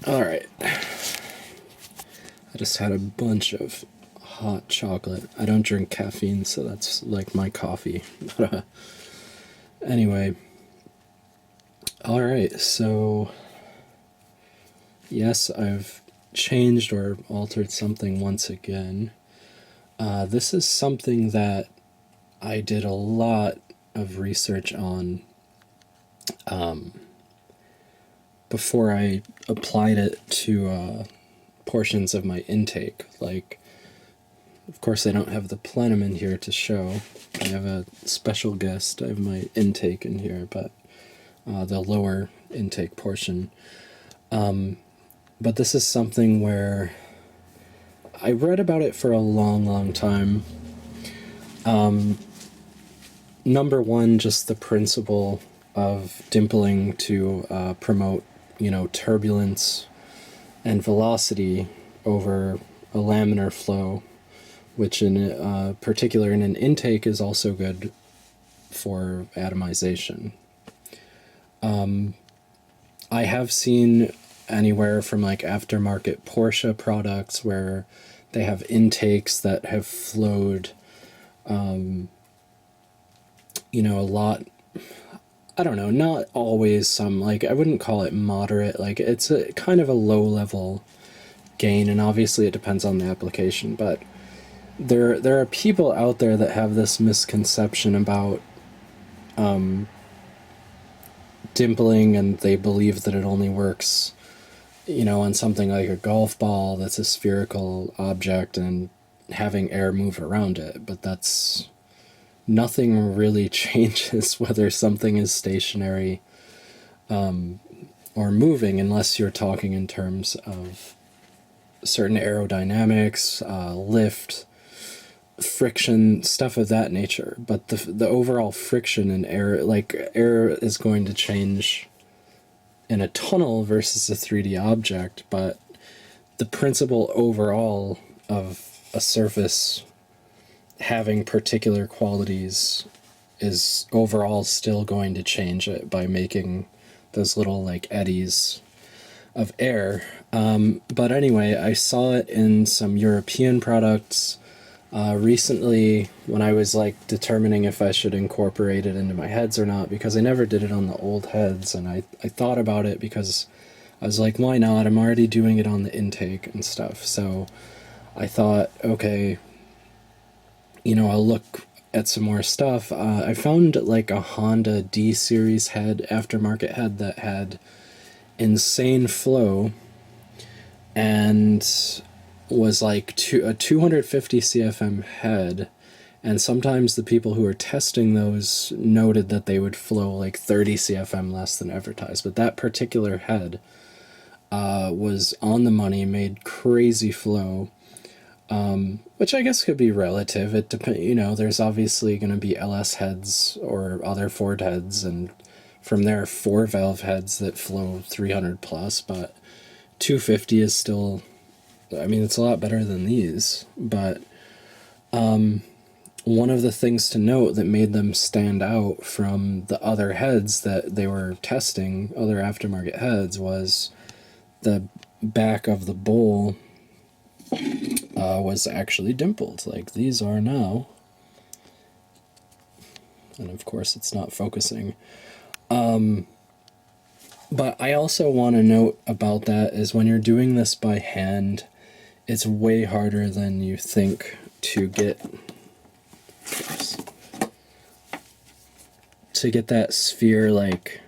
Alright. I just had a bunch of hot chocolate. I don't drink caffeine, so that's like my coffee. Anyway. Alright, so yes, I've changed or altered something once again. This is something that I did a lot of research on before I applied it to portions of my intake. Like, of course I don't have the plenum in here to show. I have a special guest. I have my intake in here, but the lower intake portion. But this is something where I read about it for a long time. Number one, just the principle of dimpling to promote, turbulence and velocity over a laminar flow, which in particular in an intake is also good for atomization. I have seen anywhere from like aftermarket Porsche products where they have intakes that have flowed, a lot. I don't know, not always some, like, I wouldn't call it moderate, like, it's a kind of a low-level gain, and obviously it depends on the application, but there are people out there that have this misconception about dimpling, and they believe that it only works, on something like a golf ball that's a spherical object and having air move around it, but that's... Nothing really changes whether something is stationary or moving, unless you're talking in terms of certain aerodynamics, lift, friction, stuff of that nature. But the overall friction in air, like air is going to change in a tunnel versus a 3D object, but the principle overall of a surface having particular qualities is overall still going to change it by making those little like eddies of air. But anyway, I saw it in some European products recently when I was like determining if I should incorporate it into my heads or not, because I never did it on the old heads, and I thought about it because I was like, why not? I'm already doing it on the intake and stuff. So I thought, okay, I'll look at some more stuff. I found like a Honda D series head, aftermarket head, that had insane flow and was like a 250 CFM head. And sometimes the people who were testing those noted that they would flow like 30 CFM less than advertised. But that particular head was on the money, made crazy flow. Which I guess could be relative. It depends, there's obviously going to be LS heads or other Ford heads, and from there 4-valve heads that flow 300 plus, but 250 is still, it's a lot better than these. But one of the things to note that made them stand out from the other heads that they were testing, other aftermarket heads, was the back of the bowl was actually dimpled, like these are now. And of course it's not focusing. But I also want to note about that is when you're doing this by hand, it's way harder than you think to get that sphere like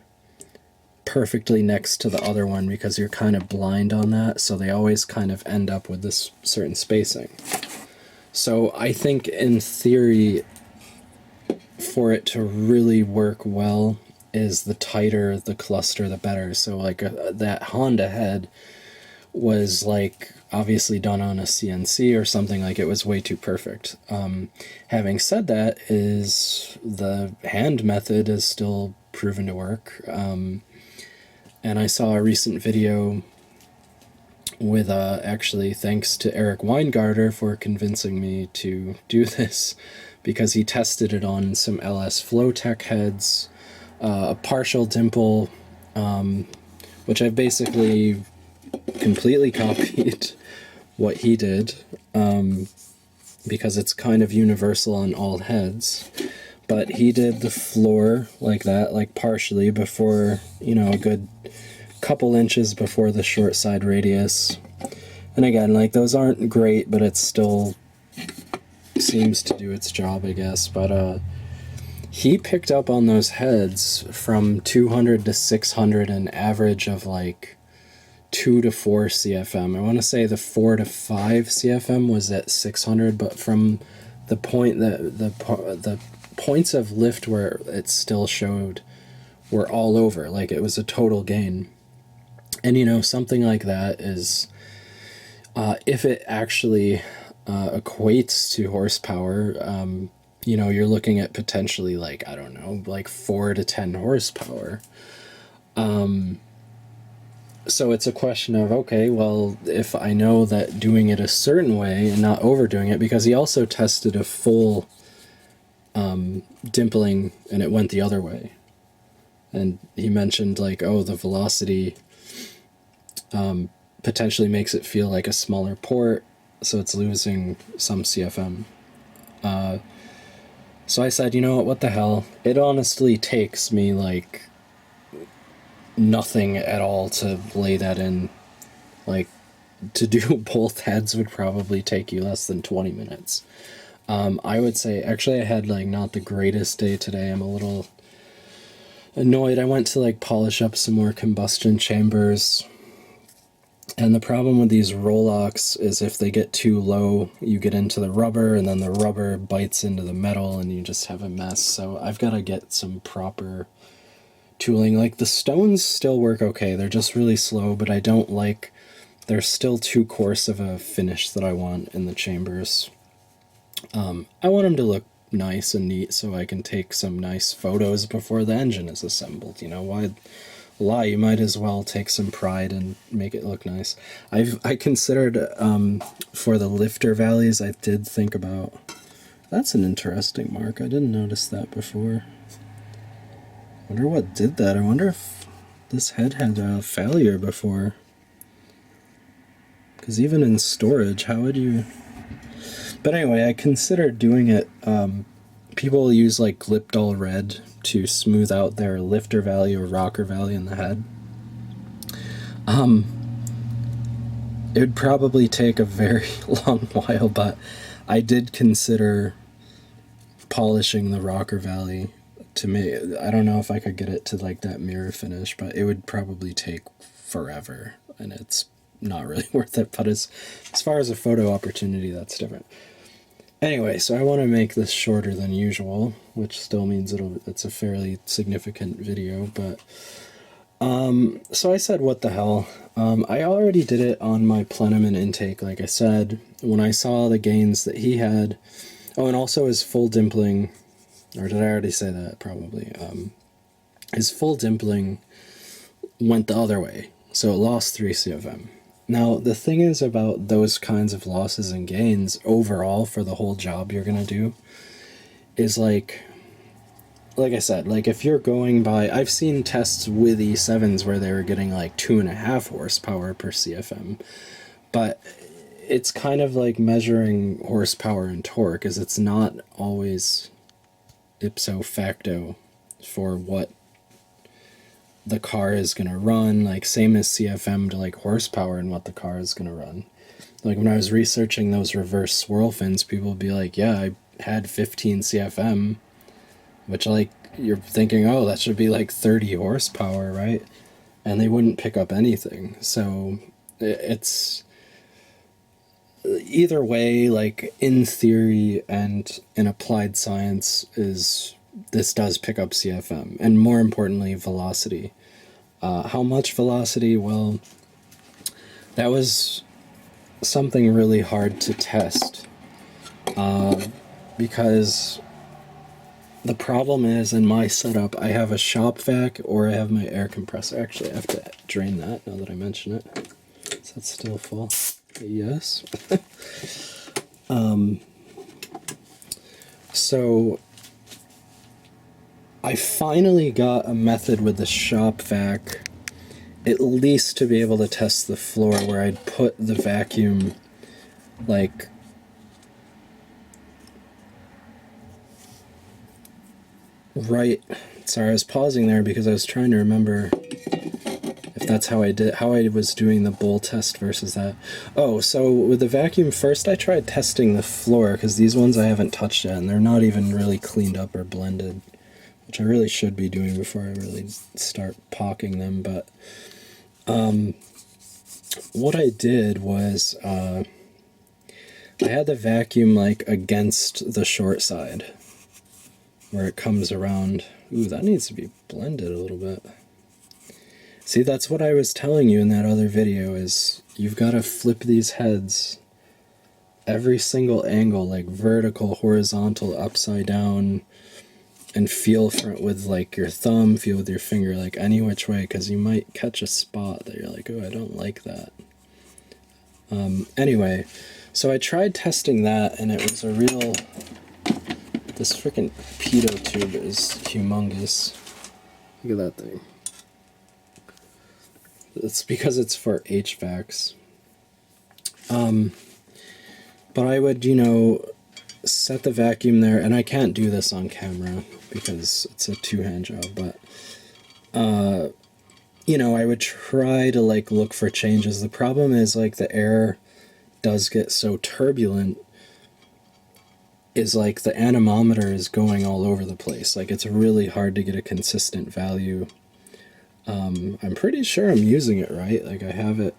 perfectly next to the other one, because you're kind of blind on that, so they always kind of end up with this certain spacing. So I think in theory, for it to really work well, is the tighter the cluster the better. So like that Honda head was like obviously done on a CNC or something, like it was way too perfect. Having said that, is the hand method is still proven to work. And I saw a recent video with, actually, thanks to Eric Weingarter for convincing me to do this, because he tested it on some LS Flowtech heads, a partial dimple, which I've basically completely copied what he did, because it's kind of universal on all heads. But he did the floor like that, like partially before, you know, a good couple inches before the short side radius. And again, like, those aren't great, but it still seems to do its job, I guess. But he picked up on those heads from 200 to 600, an average of like 2 to 4 CFM. I want to say the 4 to 5 CFM was at 600, but from the point that the points of lift where it still showed were all over, like it was a total gain. And you know, something like that is, if it actually equates to horsepower, you know, you're looking at potentially like, I don't know, like 4 to 10 horsepower. So it's a question of, okay, well, if I know that doing it a certain way and not overdoing it, because he also tested a full dimpling and it went the other way. And he mentioned like, oh, the velocity potentially makes it feel like a smaller port, so it's losing some CFM. So I said, you know what the hell? It honestly takes me like nothing at all to lay that in. Like, to do both heads would probably take you less than 20 minutes. I would say, actually, I had like not the greatest day today. I'm a little annoyed. I went to like polish up some more combustion chambers. And the problem with these roll-locks is if they get too low, you get into the rubber, and then the rubber bites into the metal, and you just have a mess. So I've got to get some proper tooling. Like, the stones still work okay. They're just really slow, but I don't like... They're still too coarse of a finish that I want in the chambers. I want them to look nice and neat so I can take some nice photos before the engine is assembled. You know, why lie? You might as well take some pride and make it look nice. I considered, for the lifter valleys, I did think about... That's an interesting mark. I didn't notice that before. I wonder what did that. I wonder if this head had a failure before. Because even in storage, how would you... But anyway, I considered doing it. People use like Glipdol Red to smooth out their lifter valley or rocker valley in the head. It would probably take a very long while, but I did consider polishing the rocker valley to make... I don't know if I could get it to like that mirror finish, but it would probably take forever, and it's not really worth it. But as far as a photo opportunity, that's different. Anyway, so I want to make this shorter than usual, which still means it's a fairly significant video, but so I said, what the hell? I already did it on my plenum and intake, like I said, when I saw the gains that he had. Oh, and also his full dimpling, or did I already say that? Probably. His full dimpling went the other way, so it lost 3 CFM. Now, the thing is about those kinds of losses and gains overall for the whole job you're going to do is like I said, like if you're going by... I've seen tests with E7s where they were getting like 2.5 horsepower per CFM, but it's kind of like measuring horsepower and torque, as it's not always ipso facto for what the car is going to run, like same as CFM to like horsepower and what the car is going to run. Like when I was researching those reverse swirl fins, people would be like, yeah, I had 15 CFM, which like you're thinking, oh, that should be like 30 horsepower, right? And they wouldn't pick up anything. So it's either way, like in theory and in applied science, is this does pick up CFM, and more importantly, velocity. How much velocity? Well, that was something really hard to test, because the problem is, in my setup, I have a shop vac or I have my air compressor. Actually, I have to drain that now that I mention it. Is that still full? Yes. So I finally got a method with the shop vac at least to be able to test the floor, where I'd put the vacuum like right. Sorry, I was pausing there because I was trying to remember if that's how I was doing the bowl test versus that. Oh, so with the vacuum, first I tried testing the floor, because these ones I haven't touched yet, and they're not even really cleaned up or blended, which I really should be doing before I really start pocking them. But what I did was I had the vacuum like against the short side, where it comes around. Ooh, that needs to be blended a little bit. See, that's what I was telling you in that other video, is you've got to flip these heads every single angle, like vertical, horizontal, upside down, and feel for it with like your thumb, feel with your finger, like any which way, because you might catch a spot that you're like, oh, I don't like that. Anyway, so I tried testing that, and it was a real... This freaking pitot tube is humongous. Look at that thing. It's because it's for HVACs. But I would, set the vacuum there, and I can't do this on camera because it's a two-hand job, but, I would try to, like, look for changes. The problem is, like, the air does get so turbulent, is, like, the anemometer is going all over the place. Like, it's really hard to get a consistent value. I'm pretty sure I'm using it right. Like, I have it.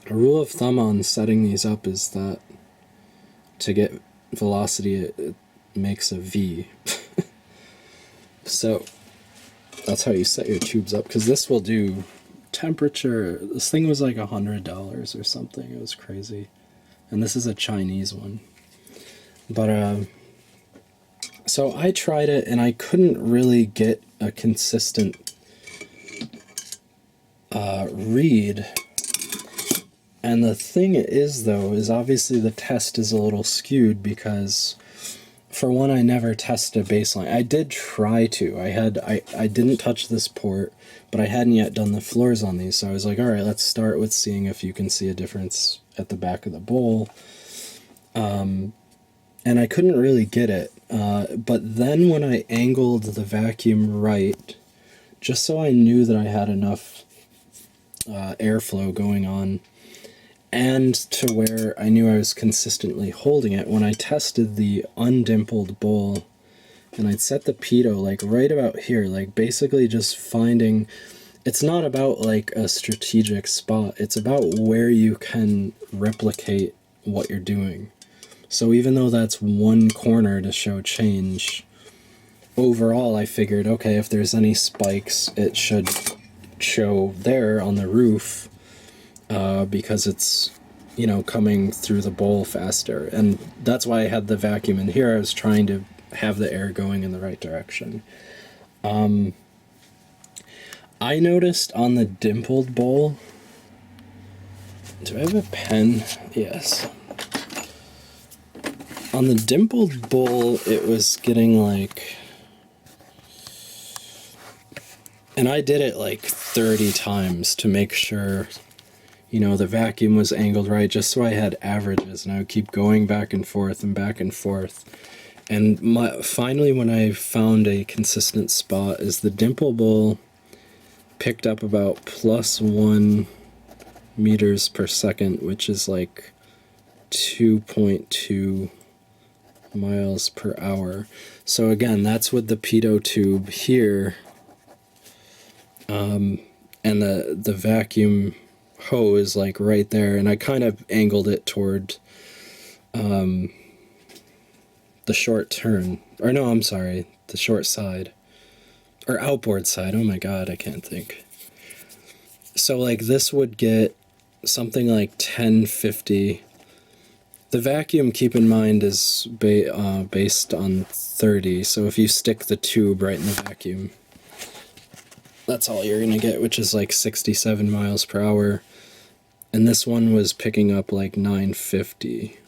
A rule of thumb on setting these up is that to get velocity, it makes a V. So that's how you set your tubes up, because this will do temperature. This thing was like $100 or something. It was crazy. And this is a Chinese one. But, so I tried it, and I couldn't really get a consistent read. And the thing is, though, is obviously the test is a little skewed, because for one, I never tested a baseline. I did try to. I didn't touch this port, but I hadn't yet done the floors on these, so I was like, all right, let's start with seeing if you can see a difference at the back of the bowl. And I couldn't really get it. But then when I angled the vacuum right, just so I knew that I had enough airflow going on, and to where I knew I was consistently holding it, when I tested the undimpled bowl, and I'd set the pitot like right about here, like basically just finding, it's not about like a strategic spot, it's about where you can replicate what you're doing. So even though that's one corner to show change, overall I figured, okay, if there's any spikes, it should show there on the roof, because it's, coming through the bowl faster. And that's why I had the vacuum in here. I was trying to have the air going in the right direction. I noticed on the dimpled bowl, do I have a pen? Yes. On the dimpled bowl, it was getting like, and I did it like 30 times to make sure, the vacuum was angled right, just so I had averages, and I would keep going back and forth and back and forth. And finally, when I found a consistent spot, is the dimple bowl picked up about +1 meters per second, which is like 2.2 miles per hour. So again, that's with the pitot tube here, and the vacuum hose like right there, and I kind of angled it toward the short turn, or no, I'm sorry, the short side, or outboard side. Oh my god, I can't think. So like this would get something like 1050. The vacuum, keep in mind, is based on 30, so if you stick the tube right in the vacuum, that's all you're gonna get, which is like 67 miles per hour. And this one was picking up like 950.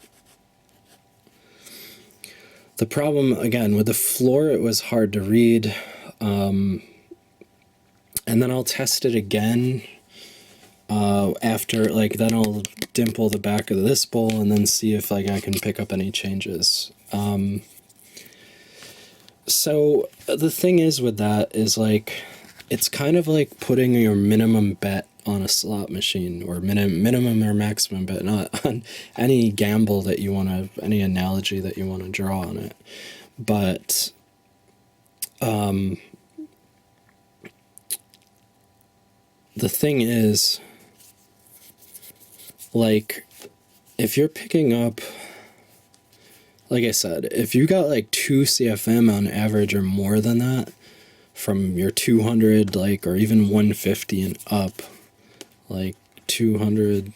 The problem, again, with the floor, it was hard to read. And then I'll test it again After, like, then I'll dimple the back of this bowl and then see if, like, I can pick up any changes. So the thing is with that is, like, it's kind of like putting your minimum bet on a slot machine, or minimum or maximum bet, not on any gamble that you want to, any analogy that you want to draw on it. But the thing is, like, if you're picking up, like I said, if you got like 2 CFM on average or more than that from your 200, like, or even 150 and up, like 200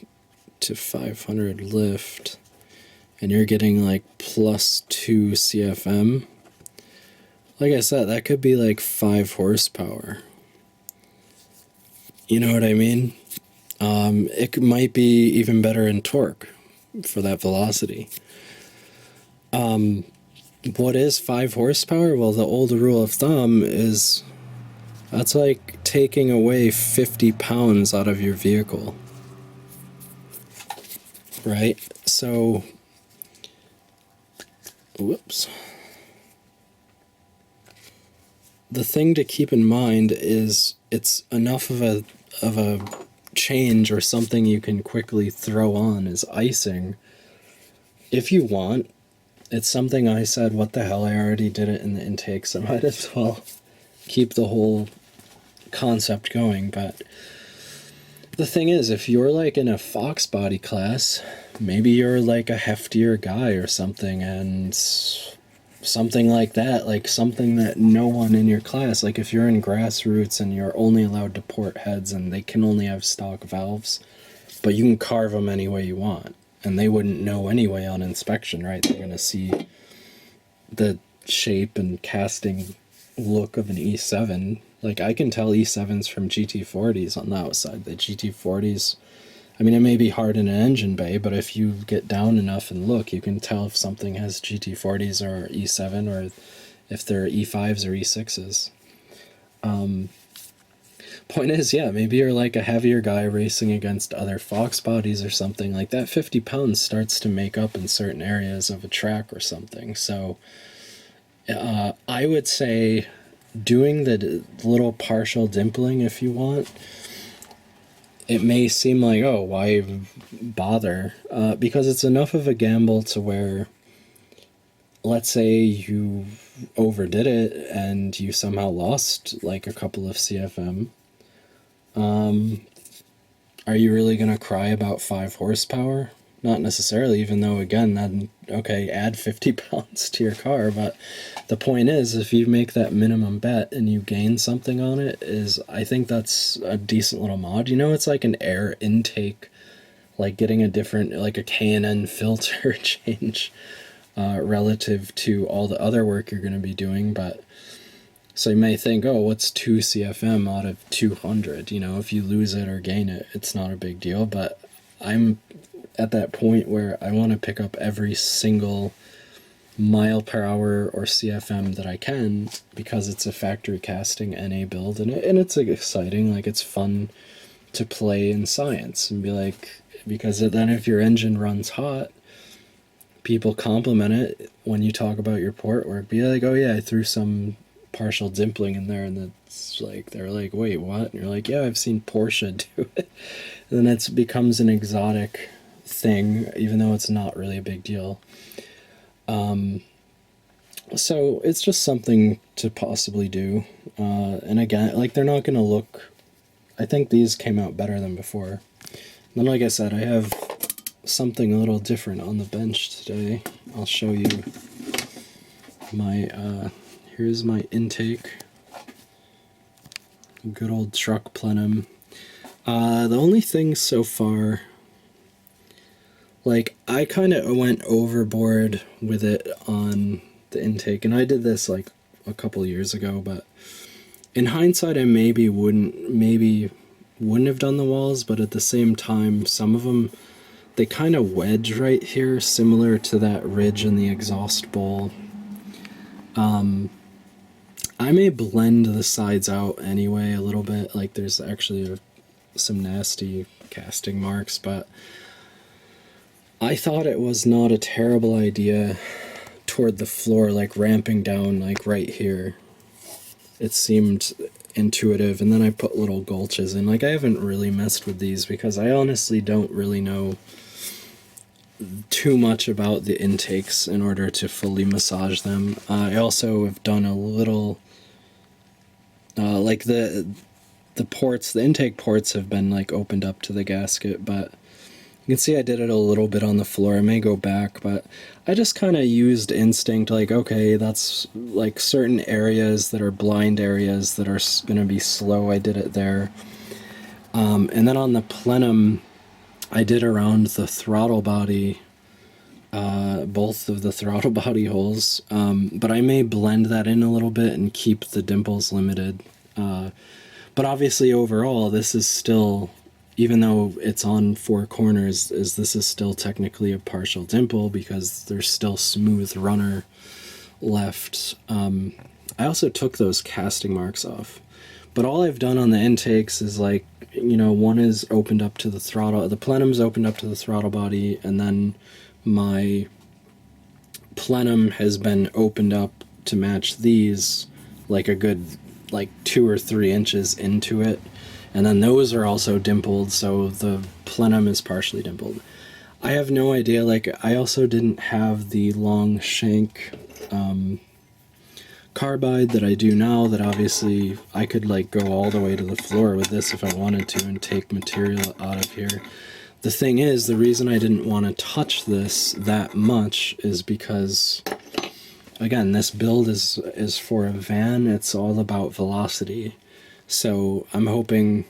to 500 lift, and you're getting like plus 2 CFM, like I said, that could be like 5 horsepower. You know what I mean? It might be even better in torque for that velocity. What is 5 horsepower? Well, the old rule of thumb is that's like taking away 50 pounds out of your vehicle. Right? So, whoops. The thing to keep in mind is it's enough of a change or something you can quickly throw on as icing if you want. It's something I said, what the hell, I already did it in the intake, so I might as well keep the whole concept going. But the thing is, if you're like in a Fox body class, maybe you're like a heftier guy or something, and something like that, like something that no one in your class, like if you're in grassroots and you're only allowed to port heads and they can only have stock valves, but you can carve them any way you want. And they wouldn't know anyway on inspection, right? They're going to see the shape and casting look of an E7. Like, I can tell E7s from GT40s on the outside. The GT40s, I mean, it may be hard in an engine bay, but if you get down enough and look, you can tell if something has GT40s or E7, or if they're E5s or E6s. Point is, yeah, maybe you're like a heavier guy racing against other Fox bodies or something. Like, that 50 pounds starts to make up in certain areas of a track or something. So I would say doing the little partial dimpling if you want. It may seem like, oh, why bother? Because it's enough of a gamble to where, let's say you overdid it and you somehow lost like a couple of CFM. Are you really going to cry about 5 horsepower? Not necessarily, even though, again, then, okay, add 50 pounds to your car. But the point is, if you make that minimum bet and you gain something on it, I think that's a decent little mod. You know, it's like an air intake, like getting a different, like a K&N filter change relative to all the other work you're going to be doing. But so you may think, oh, what's 2 CFM out of 200? You know, if you lose it or gain it, it's not a big deal. But I'm at that point where I want to pick up every single mile per hour or CFM that I can, because it's a factory casting NA build, and it's exciting. Like, it's fun to play in science and be like, because then if your engine runs hot, people compliment it when you talk about your port work. Be like, oh yeah, I threw some partial dimpling in there, and it's like, they're like, wait, what? And you're like, yeah, I've seen Porsche do it. And then it becomes an exotic thing, even though it's not really a big deal. So it's just something to possibly do. And again, like, they're not going to look, I think these came out better than before. And then, like I said, I have something a little different on the bench today. I'll show you my, here's my intake. Good old truck plenum. The only thing so far, like, I kind of went overboard with it on the intake, and I did this like a couple years ago, but in hindsight I maybe wouldn't have done the walls, but at the same time, some of them, they kind of wedge right here, similar to that ridge in the exhaust bowl. I may blend the sides out anyway a little bit. Like, there's actually some nasty casting marks, but I thought it was not a terrible idea toward the floor, like ramping down like right here. It seemed intuitive, and then I put little gulches in. Like, I haven't really messed with these because I honestly don't really know too much about the intakes in order to fully massage them. I also have done a little like the ports, the intake ports have been like opened up to the gasket, but you can see I did it a little bit on the floor. I may go back, but I just kind of used instinct, like, okay, that's like certain areas that are blind areas that are going to be slow. I did it there. And then on the plenum, I did around the throttle body, both of the throttle body holes, but I may blend that in a little bit and keep the dimples limited. But obviously overall, this is still, even though it's on four corners, this is still technically a partial dimple because there's still smooth runner left. I also took those casting marks off. But all I've done on the intakes is like, you know, one is opened up to the throttle, the plenum's opened up to the throttle body, and then my plenum has been opened up to match these like a good like 2 or 3 inches into it. And then those are also dimpled, so the plenum is partially dimpled. I have no idea, like, I also didn't have the long shank carbide that I do now, that obviously I could like go all the way to the floor with this if I wanted to and take material out of here. The thing is, the reason I didn't want to touch this that much is because, again, this build is for a van. It's all about velocity. So I'm hoping,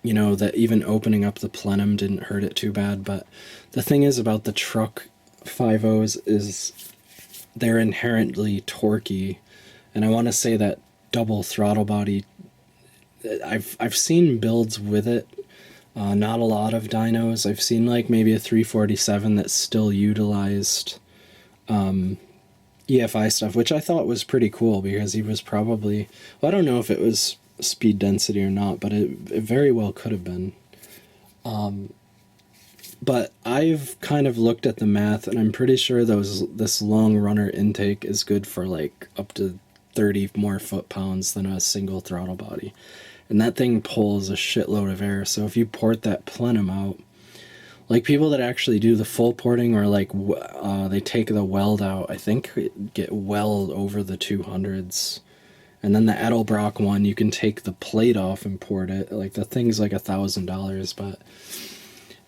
you know, that even opening up the plenum didn't hurt it too bad. But the thing is about the truck 5.0s is they're inherently torquey. And I want to say that double throttle body, I've seen builds with it. Not a lot of dynos. I've seen like maybe a 347 that still utilized EFI stuff, which I thought was pretty cool because he was probably, well, I don't know if it was speed density or not, but it very well could have been. But I've kind of looked at the math, and I'm pretty sure this long runner intake is good for like up to 30 more foot-pounds than a single throttle body. And that thing pulls a shitload of air. So if you port that plenum out, like people that actually do the full porting, or like they take the weld out, I think get well over the 200s. And then the Edelbrock one, you can take the plate off and port it. Like the thing's like $1,000, but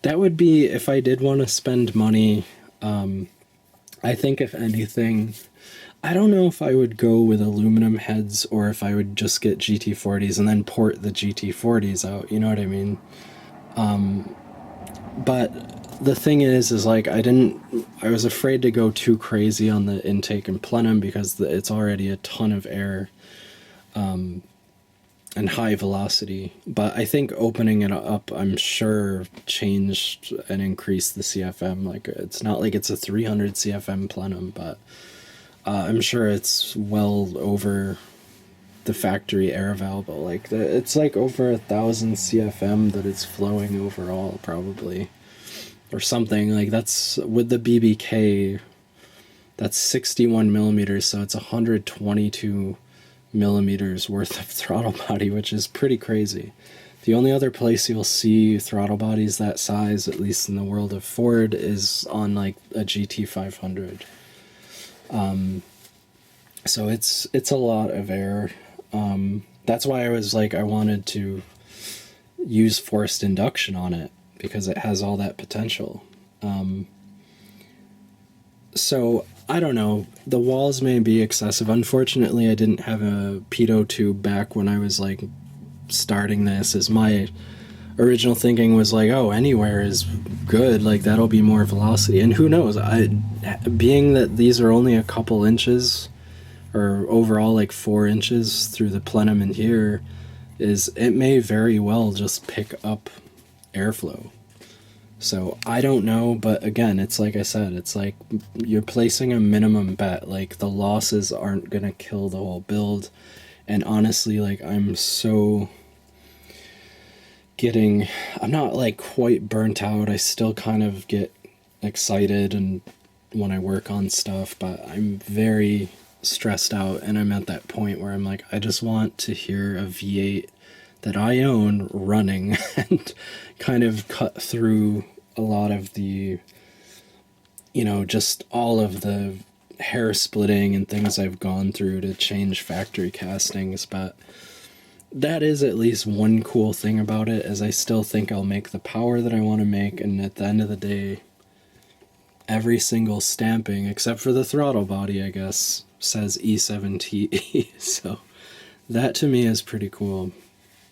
that would be, if I did want to spend money, I think if anything, I don't know if I would go with aluminum heads or if I would just get GT40s and then port the GT40s out, you know what I mean? But the thing is like I was afraid to go too crazy on the intake and plenum because it's already a ton of air and high velocity. But I think opening it up, I'm sure, changed and increased the CFM. Like, it's not like it's a 300 CFM plenum, but I'm sure it's well over the factory air available. Like, it's like over 1,000 CFM that it's flowing overall, probably. Or something. Like, that's, with the BBK, that's 61 millimeters, so it's 122 millimeters worth of throttle body, which is pretty crazy. The only other place you'll see throttle bodies that size, at least in the world of Ford, is on like a GT500. So it's a lot of air. That's why I was like, I wanted to use forced induction on it because it has all that potential. So I don't know, the walls may be excessive. Unfortunately, I didn't have a pitot tube back when I was like starting this, as my original thinking was like, oh, anywhere is good, like that'll be more velocity. And who knows, being that these are only a couple inches, or overall like 4 inches through the plenum in here, it may very well just pick up airflow. So I don't know, but again, it's like I said, it's like you're placing a minimum bet. Like, the losses aren't gonna kill the whole build. And honestly, like, I'm so, I'm not like quite burnt out. I still kind of get excited and when I work on stuff, but I'm very stressed out, and I'm at that point where I'm like, I just want to hear a V8 that I own running and kind of cut through a lot of the, just all of the hair splitting and things I've gone through to change factory castings. But that is at least one cool thing about it, is I still think I'll make the power that I want to make, and at the end of the day, every single stamping, except for the throttle body, I guess, says E7TE, so that to me is pretty cool.